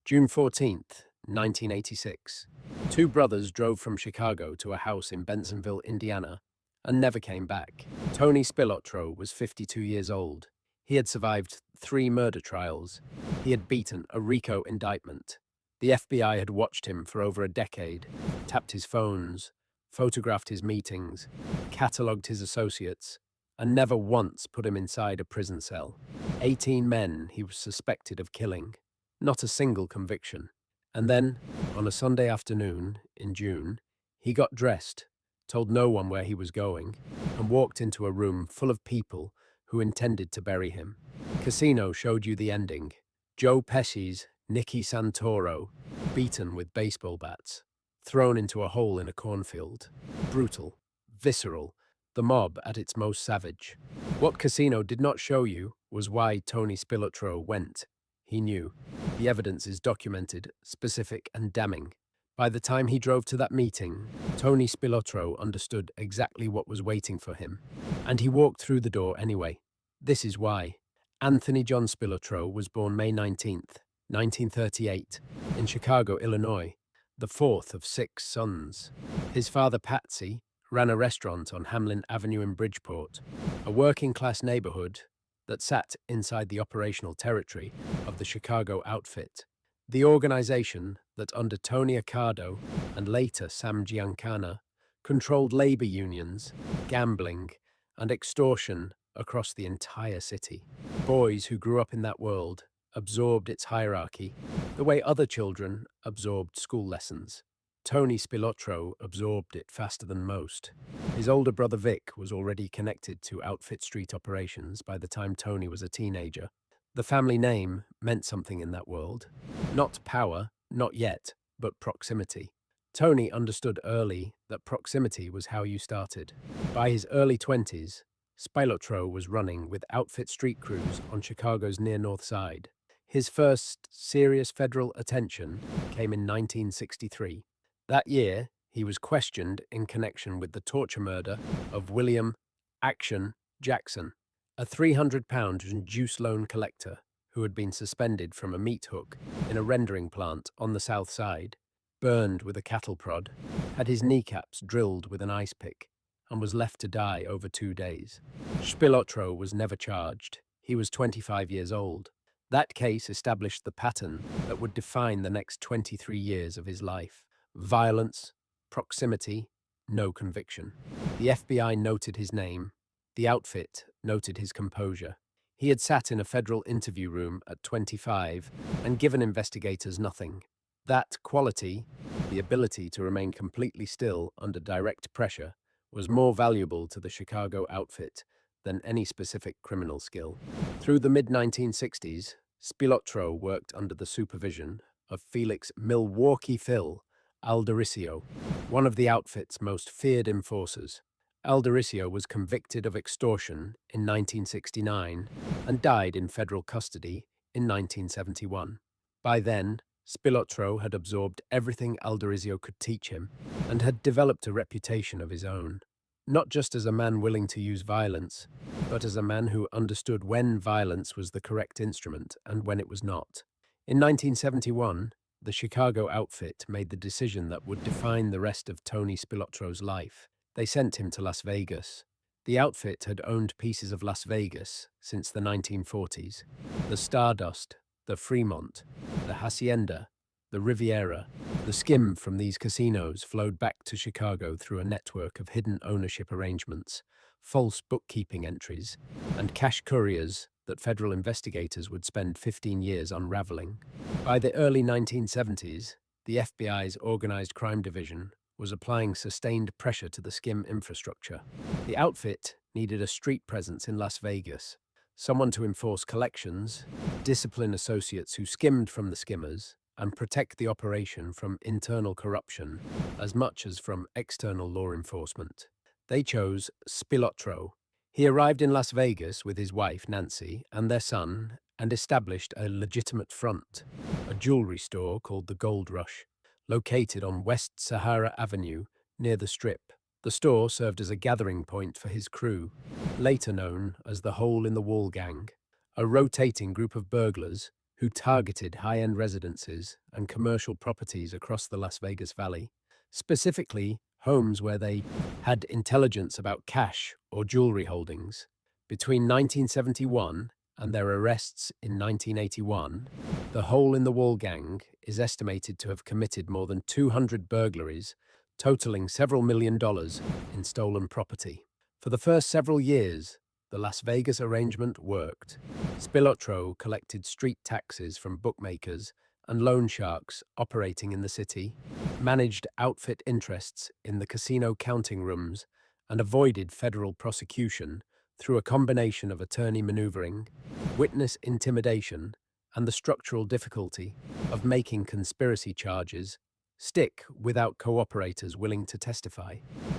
June 14th, 1986. Two brothers drove from Chicago to a house in Bensenville, Indiana, and never came back. Tony Spilotro was 52 years old. He had survived 3 murder trials. He had beaten a RICO indictment. The FBI had watched him for over a decade, tapped his phones, photographed his meetings, catalogued his associates, and never once put him inside a prison cell. 18 men he was suspected of killing. Not a single conviction. And then, on a Sunday afternoon in June, he got dressed, told no one where he was going, and walked into a room full of people who intended to bury him. Casino showed you the ending. Joe Pesci's Nicky Santoro, beaten with baseball bats, thrown into a hole in a cornfield. Brutal, visceral, the mob at its most savage. What Casino did not show you was why Tony Spilotro went. He knew. The evidence is documented, specific, and damning. By the time he drove to that meeting, Tony Spilotro understood exactly what was waiting for him. And he walked through the door anyway. This is why. Anthony John Spilotro was born May 19th, 1938, in Chicago, Illinois, the fourth of 6 sons. His father, Patsy, ran a restaurant on Hamlin Avenue in Bridgeport, a working-class neighborhood that sat inside the operational territory of the Chicago outfit, the organization that under Tony Accardo and later Sam Giancana controlled labor unions, gambling, and extortion across the entire city. Boys who grew up in that world absorbed its hierarchy the way other children absorbed school lessons. Tony Spilotro absorbed it faster than most. His older brother Vic was already connected to Outfit Street operations by the time Tony was a teenager. The family name meant something in that world. Not power, not yet, but proximity. Tony understood early that proximity was how you started. By his early 20s, Spilotro was running with Outfit Street crews on Chicago's near North Side. His first serious federal attention came in 1963. That year, he was questioned in connection with the torture murder of William Action Jackson, a 300-pound juice loan collector who had been suspended from a meat hook in a rendering plant on the South Side, burned with a cattle prod, had his kneecaps drilled with an ice pick, and was left to die over 2 days. Spilotro was never charged. He was 25 years old. That case established the pattern that would define the next 23 years of his life. Violence, proximity, no conviction. The FBI noted his name. The outfit noted his composure. He had sat in a federal interview room at 25 and given investigators nothing. That quality, the ability to remain completely still under direct pressure, was more valuable to the Chicago outfit than any specific criminal skill. Through the mid-1960s, Spilotro worked under the supervision of Felix Milwaukee Phil Aldericio, one of the outfit's most feared enforcers. Aldericio was convicted of extortion in 1969 and died in federal custody in 1971. By then, Spilotro had absorbed everything Aldericio could teach him and had developed a reputation of his own, not just as a man willing to use violence, but as a man who understood when violence was the correct instrument and when it was not. In 1971, the Chicago outfit made the decision that would define the rest of Tony Spilotro's life. They sent him to Las Vegas. The outfit had owned pieces of Las Vegas since the 1940s. The Stardust, the Fremont, the Hacienda, the Riviera. The skim from these casinos flowed back to Chicago through a network of hidden ownership arrangements, false bookkeeping entries, and cash couriers that federal investigators would spend 15 years unraveling. By the early 1970s, the FBI's Organized Crime Division was applying sustained pressure to the skim infrastructure. The outfit needed a street presence in Las Vegas, someone to enforce collections, discipline associates who skimmed from the skimmers, and protect the operation from internal corruption as much as from external law enforcement. They chose Spilotro. He arrived in Las Vegas with his wife, Nancy, and their son, and established a legitimate front, a jewelry store called the Gold Rush, located on West Sahara Avenue near the Strip. The store served as a gathering point for his crew, later known as the Hole in the Wall Gang, a rotating group of burglars who targeted high-end residences and commercial properties across the Las Vegas Valley, specifically homes where they had intelligence about cash or jewelry holdings. Between 1971 and their arrests in 1981, the Hole-in-the-Wall gang is estimated to have committed more than 200 burglaries, totaling several $1 million in stolen property. For the first several years, the Las Vegas arrangement worked. Spilotro collected street taxes from bookmakers and loan sharks operating in the city, managed outfit interests in the casino counting rooms, and avoided federal prosecution through a combination of attorney maneuvering, witness intimidation, and the structural difficulty of making conspiracy charges stick without cooperators willing to testify.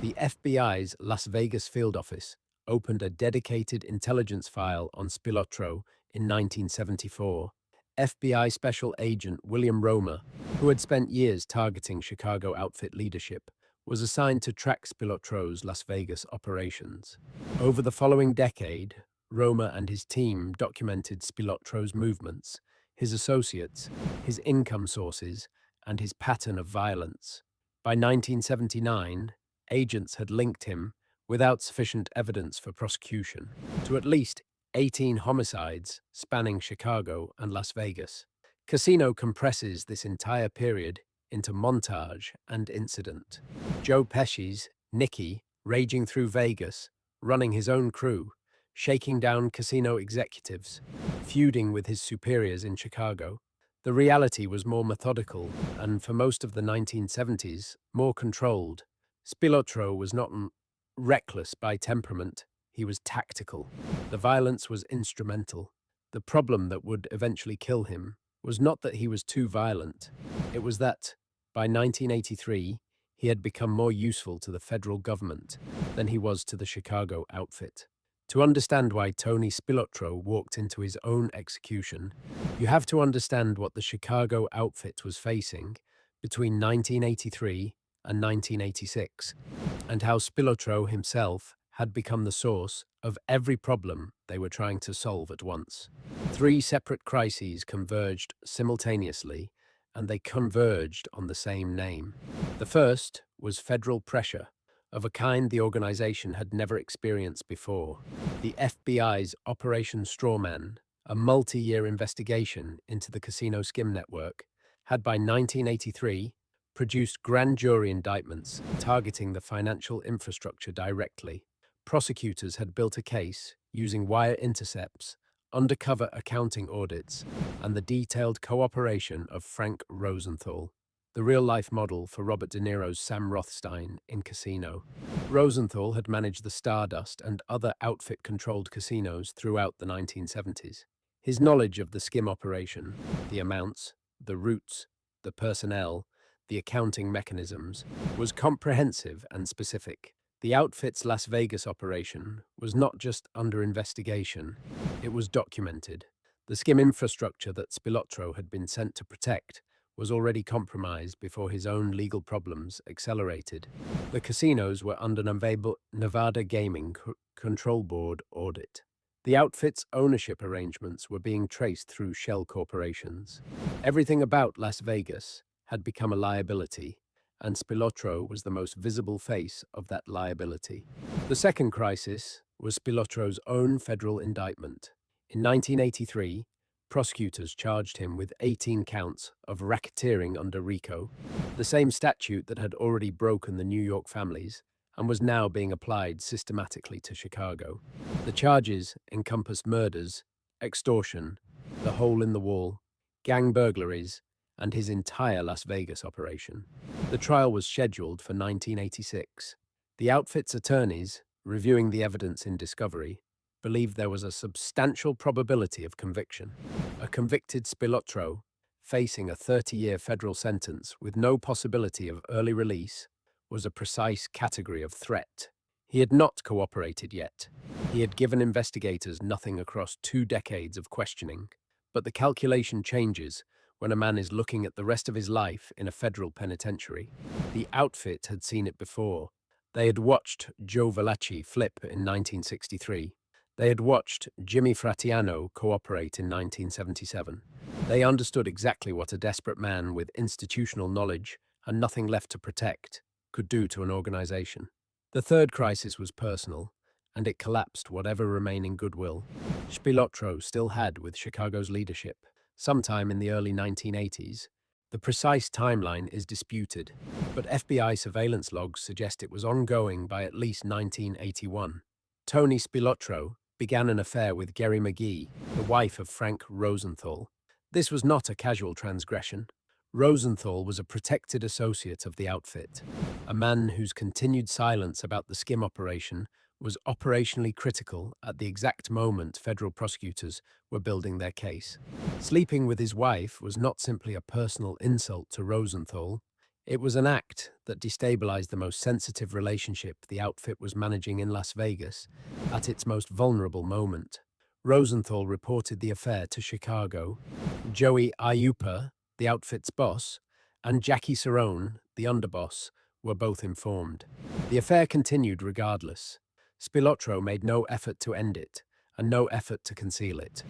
The FBI's Las Vegas field office opened a dedicated intelligence file on Spilotro in 1974. FBI Special Agent William Romer, who had spent years targeting Chicago outfit leadership, was assigned to track Spilotro's Las Vegas operations. Over the following decade, Romer and his team documented Spilotro's movements, his associates, his income sources, and his pattern of violence. By 1979, agents had linked him, without sufficient evidence for prosecution, to at least 18 homicides spanning Chicago and Las Vegas. Casino compresses this entire period into montage and incident. Joe Pesci's Nicky, raging through Vegas, running his own crew, shaking down casino executives, feuding with his superiors in Chicago. The reality was more methodical and, for most of the 1970s, more controlled. Spilotro was not reckless by temperament, he was tactical. The violence was instrumental. The problem that would eventually kill him was not that he was too violent, it was that, by 1983, he had become more useful to the federal government than he was to the Chicago outfit. To understand why Tony Spilotro walked into his own execution, you have to understand what the Chicago outfit was facing between 1983 and 1986, and how Spilotro himself had become the source of every problem they were trying to solve at once. Three separate crises converged simultaneously, and they converged on the same name. The first was federal pressure, of a kind the organization had never experienced before. The FBI's Operation Strawman, a multi-year investigation into the casino skim network, had by 1983 produced grand jury indictments targeting the financial infrastructure directly. Prosecutors had built a case using wire intercepts, undercover accounting audits, and the detailed cooperation of Frank Rosenthal, the real-life model for Robert De Niro's Sam Rothstein in Casino. Rosenthal had managed the Stardust and other outfit-controlled casinos throughout the 1970s. His knowledge of the skim operation, the amounts, the routes, the personnel, the accounting mechanisms, was comprehensive and specific. The outfit's Las Vegas operation was not just under investigation, it was documented. The skim infrastructure that Spilotro had been sent to protect was already compromised before his own legal problems accelerated. The casinos were under Nevada Gaming Control Board audit. The outfit's ownership arrangements were being traced through shell corporations. Everything about Las Vegas had become a liability, and Spilotro was the most visible face of that liability. The second crisis was Spilotro's own federal indictment. In 1983, prosecutors charged him with 18 counts of racketeering under RICO, the same statute that had already broken the New York families and was now being applied systematically to Chicago. The charges encompassed murders, extortion, the hole-in-the-wall, gang burglaries, and his entire Las Vegas operation. The trial was scheduled for 1986. The outfit's attorneys, reviewing the evidence in discovery, believed there was a substantial probability of conviction. A convicted Spilotro, facing a 30-year federal sentence with no possibility of early release, was a precise category of threat. He had not cooperated yet. He had given investigators nothing across 2 decades of questioning. But the calculation changes when a man is looking at the rest of his life in a federal penitentiary. The outfit had seen it before. They had watched Joe Valachi flip in 1963. They had watched Jimmy Fratianno cooperate in 1977. They understood exactly what a desperate man with institutional knowledge and nothing left to protect could do to an organization. The third crisis was personal, and it collapsed whatever remaining goodwill Spilotro still had with Chicago's leadership. Sometime in the early 1980s, the precise timeline is disputed, but FBI surveillance logs suggest it was ongoing by at least 1981. Tony Spilotro began an affair with Geri McGee, the wife of Frank Rosenthal. This was not a casual transgression. Rosenthal was a protected associate of the outfit, a man whose continued silence about the skim operation was operationally critical at the exact moment federal prosecutors were building their case. Sleeping with his wife was not simply a personal insult to Rosenthal, it was an act that destabilized the most sensitive relationship the outfit was managing in Las Vegas at its most vulnerable moment. Rosenthal reported the affair to Chicago. Joey Aiuppa, the outfit's boss, and Jackie Cerrone, the underboss, were both informed. The affair continued regardless. Spilotro made no effort to end it, and no effort to conceal it.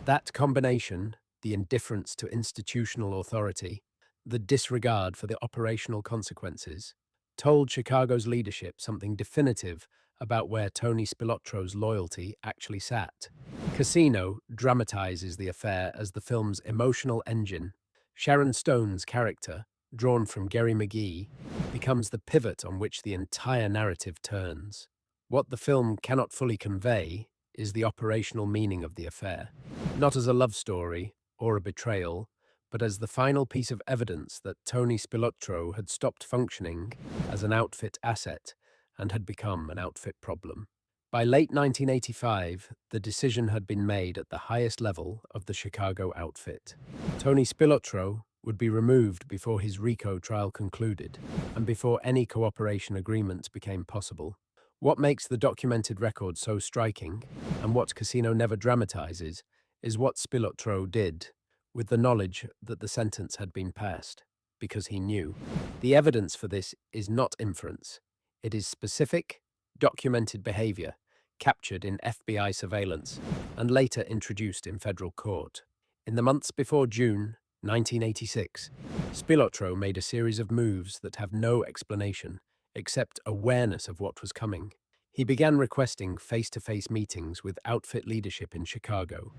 That combination, the indifference to institutional authority, the disregard for the operational consequences, told Chicago's leadership something definitive about where Tony Spilotro's loyalty actually sat. Casino dramatizes the affair as the film's emotional engine. Sharon Stone's character, drawn from Geri McGee, becomes the pivot on which the entire narrative turns. What the film cannot fully convey is the operational meaning of the affair, not as a love story or a betrayal, but as the final piece of evidence that Tony Spilotro had stopped functioning as an outfit asset and had become an outfit problem. By late 1985, the decision had been made at the highest level of the Chicago outfit. Tony Spilotro would be removed before his RICO trial concluded and before any cooperation agreement became possible. What makes the documented record so striking, and what Casino never dramatizes, is what Spilotro did with the knowledge that the sentence had been passed, because he knew. The evidence for this is not inference. It is specific, documented behavior, captured in FBI surveillance, and later introduced in federal court. In the months before June 1986, Spilotro made a series of moves that have no explanation, except awareness of what was coming. He began requesting face-to-face meetings with outfit leadership in Chicago,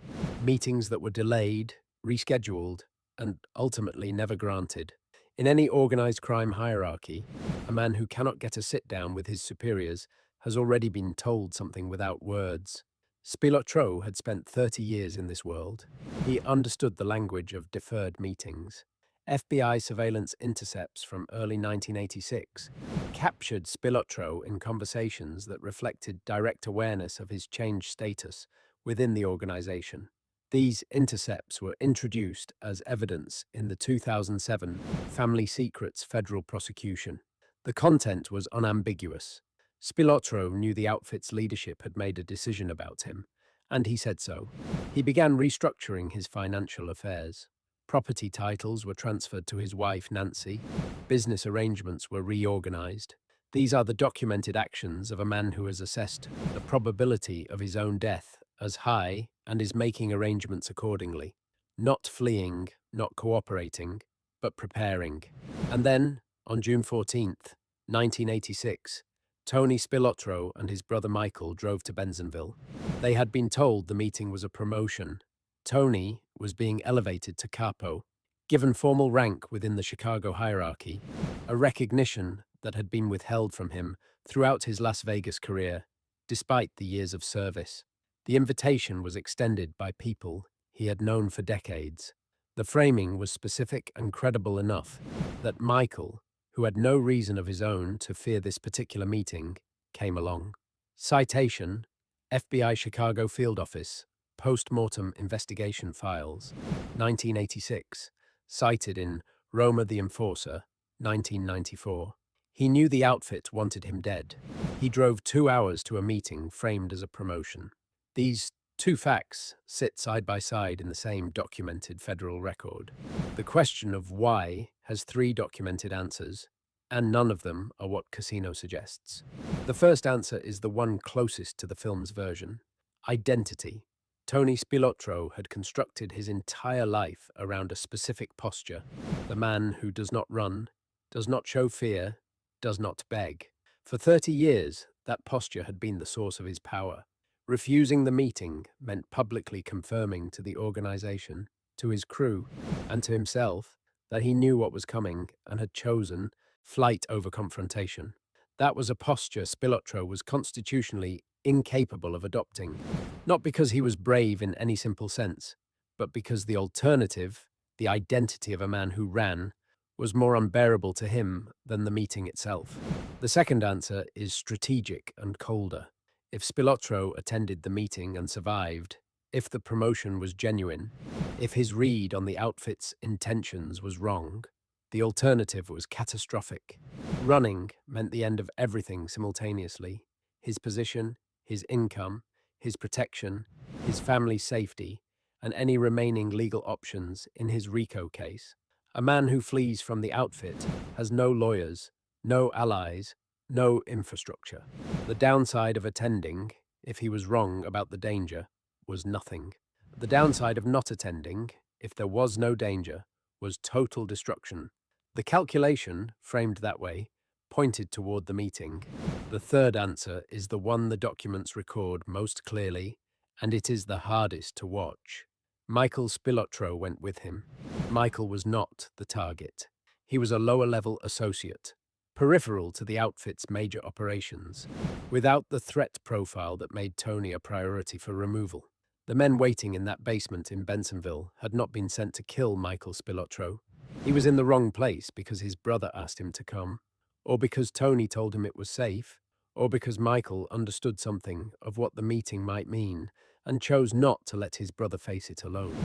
meetings that were delayed, rescheduled, and ultimately never granted. In any organized crime hierarchy, a man who cannot get a sit-down with his superiors has already been told something without words. Spilotro had spent 30 years in this world. He understood the language of deferred meetings. FBI surveillance intercepts from early 1986 captured Spilotro in conversations that reflected direct awareness of his changed status within the organization. These intercepts were introduced as evidence in the 2007 Family Secrets federal prosecution. The content was unambiguous. Spilotro knew the outfit's leadership had made a decision about him, and he said so. He began restructuring his financial affairs. Property titles were transferred to his wife, Nancy. Business arrangements were reorganized. These are the documented actions of a man who has assessed the probability of his own death as high and is making arrangements accordingly. Not fleeing, not cooperating, but preparing. And then, on June 14th, 1986, Tony Spilotro and his brother Michael drove to Bensenville. They had been told the meeting was a promotion. Tony was being elevated to capo, given formal rank within the Chicago hierarchy, a recognition that had been withheld from him throughout his Las Vegas career, despite the years of service. The invitation was extended by people he had known for decades. The framing was specific and credible enough that Michael, who had no reason of his own to fear this particular meeting, came along. Citation: FBI Chicago Field Office, Post-Mortem Investigation Files, 1986, cited in Roma the Enforcer, 1994. He knew the outfit wanted him dead. He drove 2 hours to a meeting framed as a promotion. These two facts sit side by side in the same documented federal record. The question of why has 3 documented answers, and none of them are what Casino suggests. The first answer is the one closest to the film's version. Identity. Tony Spilotro had constructed his entire life around a specific posture: the man who does not run, does not show fear, does not beg. For 30 years, that posture had been the source of his power. Refusing the meeting meant publicly confirming to the organization, to his crew, and to himself that he knew what was coming and had chosen flight over confrontation. That was a posture Spilotro was constitutionally incapable of adopting, not because he was brave in any simple sense, but because the alternative, the identity of a man who ran, was more unbearable to him than the meeting itself. The second answer is strategic and colder. If Spilotro attended the meeting and survived, if the promotion was genuine, if his read on the outfit's intentions was wrong, the alternative was catastrophic. Running meant the end of everything simultaneously: his position, his income, his protection, his family's safety, and any remaining legal options in his RICO case. A man who flees from the outfit has no lawyers, no allies, no infrastructure. The downside of attending, if he was wrong about the danger, was nothing. The downside of not attending, if there was no danger, was total destruction. The calculation, framed that way, pointed toward the meeting. The third answer is the one the documents record most clearly, and it is the hardest to watch. Michael Spilotro went with him. Michael was not the target. He was a lower-level associate, peripheral to the outfit's major operations, without the threat profile that made Tony a priority for removal. The men waiting in that basement in Bensonville had not been sent to kill Michael Spilotro. He was in the wrong place because his brother asked him to come, or because Tony told him it was safe, or because Michael understood something of what the meeting might mean and chose not to let his brother face it alone.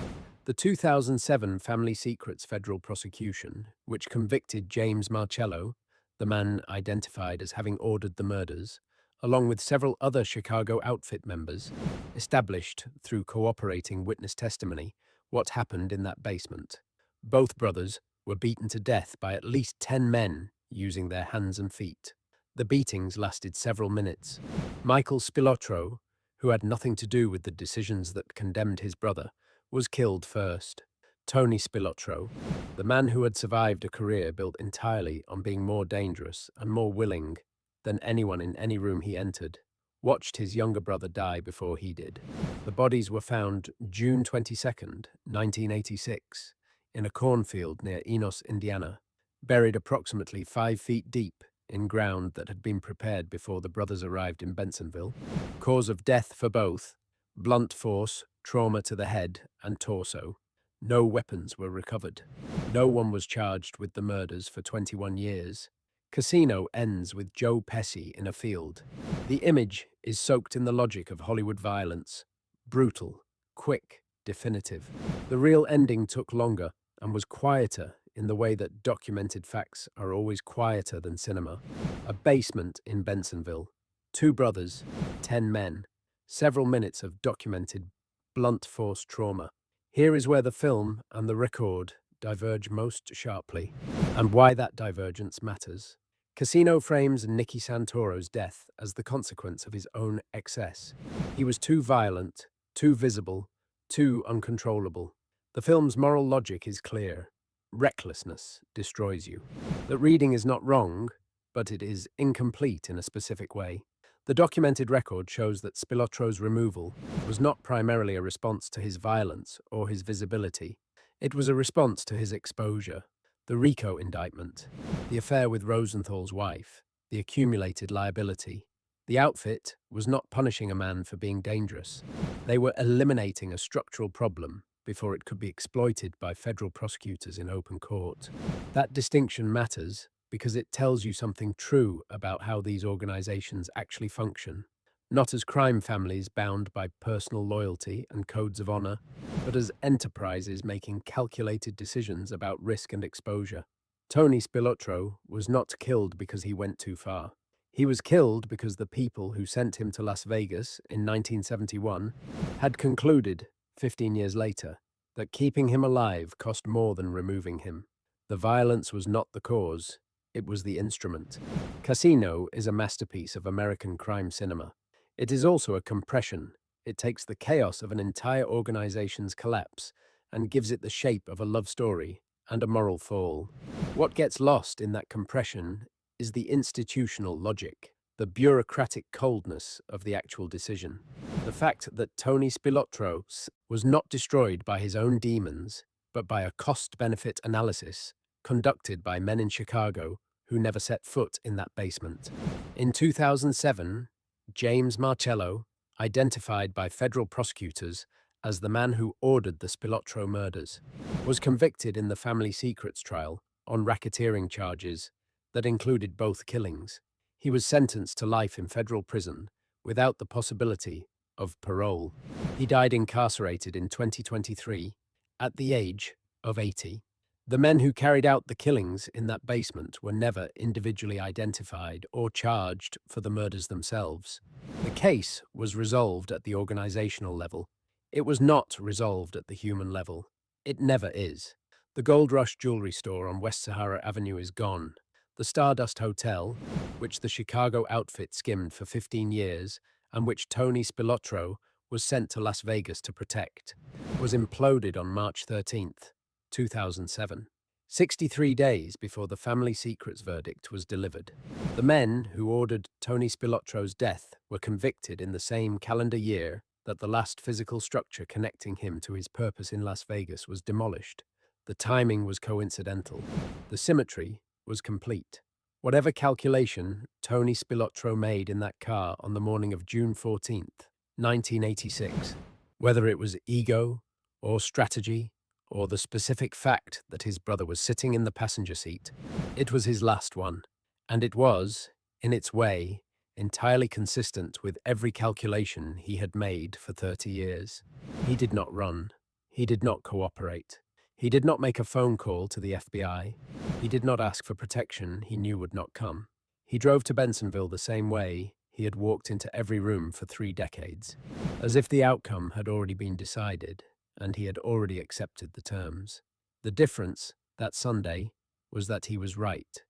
The 2007 Family Secrets federal prosecution, which convicted James Marcello, the man identified as having ordered the murders, along with several other Chicago outfit members, established through cooperating witness testimony what happened in that basement. Both brothers were beaten to death by at least 10 men using their hands and feet. The beatings lasted several minutes. Michael Spilotro, who had nothing to do with the decisions that condemned his brother, was killed first. Tony Spilotro, the man who had survived a career built entirely on being more dangerous and more willing than anyone in any room he entered, watched his younger brother die before he did. The bodies were found June 22nd, 1986, in a cornfield near Enos, Indiana, buried approximately 5 feet deep in ground that had been prepared before the brothers arrived in Bensonville. Cause of death for both: blunt force, trauma to the head and torso. No weapons were recovered. No one was charged with the murders for 21 years. Casino ends with Joe Pesci in a field. The image is soaked in the logic of Hollywood violence: brutal, quick, definitive. The real ending took longer and was quieter in the way that documented facts are always quieter than cinema. A basement in Bensonville. 2 brothers, 10 men. Several minutes of documented blunt force trauma. Here is where the film and the record diverge most sharply, and why that divergence matters. Casino frames Nicky Santoro's death as the consequence of his own excess. He was too violent, too visible, too uncontrollable. The film's moral logic is clear: recklessness destroys you. The reading is not wrong, but it is incomplete in a specific way. The documented record shows that Spilotro's removal was not primarily a response to his violence or his visibility. It was a response to his exposure. The RICO indictment, the affair with Rosenthal's wife, the accumulated liability. The outfit was not punishing a man for being dangerous. They were eliminating a structural problem before it could be exploited by federal prosecutors in open court. That distinction matters because it tells you something true about how these organizations actually function, not as crime families bound by personal loyalty and codes of honor, but as enterprises making calculated decisions about risk and exposure. Tony Spilotro was not killed because he went too far. He was killed because the people who sent him to Las Vegas in 1971 had concluded, 15 years later, that keeping him alive cost more than removing him. The violence was not the cause, it was the instrument. Casino is a masterpiece of American crime cinema. It is also a compression, It takes the chaos of an entire organization's collapse and gives it the shape of a love story and a moral fall. What gets lost in that compression is the institutional logic, the bureaucratic coldness of the actual decision. The fact that Tony Spilotro was not destroyed by his own demons, but by a cost-benefit analysis conducted by men in Chicago who never set foot in that basement. In 2007, James Marcello, identified by federal prosecutors as the man who ordered the Spilotro murders, was convicted in the family secrets trial on racketeering charges that included both killings. He was sentenced to life in federal prison without the possibility of parole. He died incarcerated in 2023 at the age of 80. The men who carried out the killings in that basement were never individually identified or charged for the murders themselves. The case was resolved at the organizational level. It was not resolved at the human level. It never is. The Gold Rush jewelry store on West Sahara Avenue is gone. The Stardust Hotel, which the Chicago outfit skimmed for 15 years and which Tony Spilotro was sent to Las Vegas to protect, was imploded on March 13th, 2007, 63 days before the family secrets verdict was delivered. The men who ordered Tony Spilotro's death were convicted in the same calendar year that the last physical structure connecting him to his purpose in Las Vegas was demolished. The timing was coincidental. The symmetry was complete. Whatever calculation Tony Spilotro made in that car on the morning of June 14th, 1986, whether it was ego or strategy or the specific fact that his brother was sitting in the passenger seat, it was his last one, and it was, in its way, entirely consistent with every calculation he had made for 30 years. He did not run. He did not cooperate. He did not make a phone call to the FBI. He did not ask for protection he knew would not come. He drove to Bensonville the same way he had walked into every room for 3 decades, as if the outcome had already been decided and he had already accepted the terms. The difference that Sunday was that he was right.